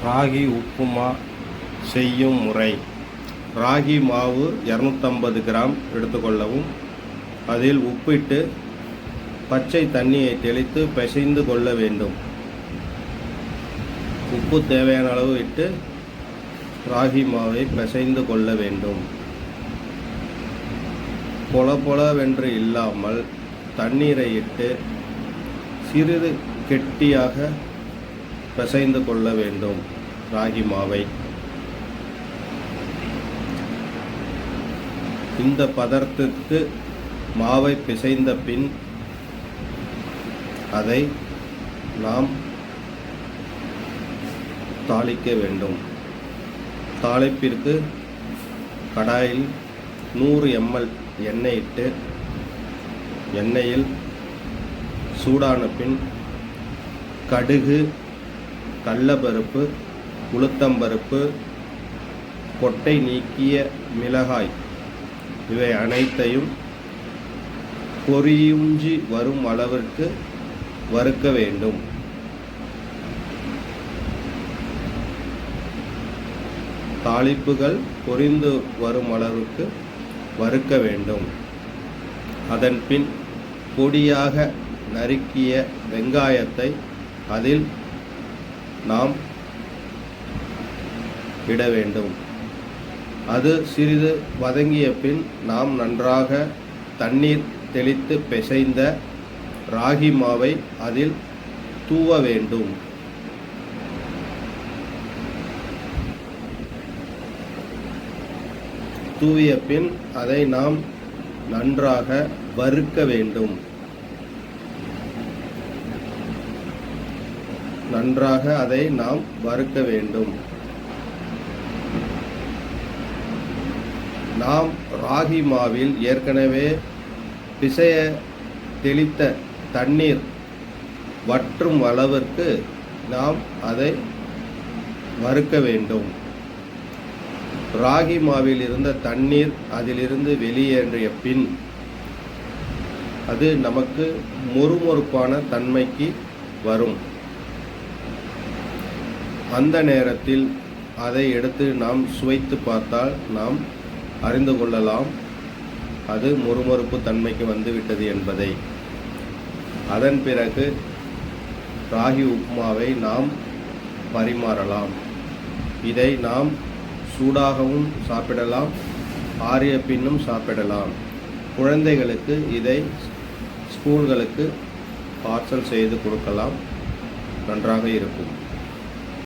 ராகி உப்புமா செய்யும் முறை. ராகி மாவு 250 கிராம் எடுத்துக்கொள்ளவும். அதில் உப்பிட்டு பச்சை தண்ணியை தெளித்து பிசைந்து கொள்ள வேண்டும். உப்பு தேவையான அளவு இட்டு ராகி மாவை பிசைந்து கொள்ள வேண்டும். பொல பொலவென்று இல்லாமல் தண்ணீரை இட்டு சிறிது கெட்டியாக பிசைந்து கொள்ள வேண்டும் ராகி மாவை. இந்த பதத்திற்கு மாவை பிசைந்த பின் அதை நாம் தாளிக்க வேண்டும். தாளிப்பிற்கு கடாயில் 100 ml எண்ணெய் இட்டு எண்ணெயில் சூடான பின் கடுகு, கடலைப்பருப்பு, உளுத்தம்பருப்பு, கொட்டை நீக்கிய மிளகாய் இவை அனைத்தையும் பொரியுஞ்சி வரும் அளவிற்கு வறுக்க வேண்டும். தாளிப்புகள் பொரிந்து வரும் அளவுக்கு வறுக்க வேண்டும். அதன் பின் பொடியாக நறுக்கிய வெங்காயத்தை அதில் நாம் இட வேண்டும். அது சிறிது வதங்கிய பின் நாம் நன்றாக தண்ணீர் தெளித்து பிசைந்த ராகி மாவை அதில் தூவ வேண்டும். தூவிய பின் அதை நாம் நன்றாக வறுக்க வேண்டும். நன்றாக அதை நாம் வறுக்க வேண்டும். நாம் ராகி மாவில் ஏற்கனவே பிசைய தெளித்த தண்ணீர் வற்றும் அளவிற்கு நாம் அதை வறுக்க வேண்டும். ராகி மாவில் இருந்த தண்ணீர் அதிலிருந்து வெளியேறிய பின் அது நமக்கு மொறுமொறுப்பான தன்மைக்கு வரும். அந்த நேரத்தில் அதை எடுத்து நாம் சுவைத்து பார்த்தால் நாம் அறிந்து கொள்ளலாம் அது மொறுமொறுப்பு தன்மைக்கு வந்துவிட்டது என்பதை. அதன் பிறகு ராகி உப்புமாவை நாம் பரிமாறலாம். இதை நாம் சூடாகவும் சாப்பிடலாம், ஆறிய பின்னும் சாப்பிடலாம். குழந்தைகளுக்கு இதை ஸ்கூல்களுக்கு பார்சல் செய்து கொடுக்கலாம். நன்றாக இருக்கும்.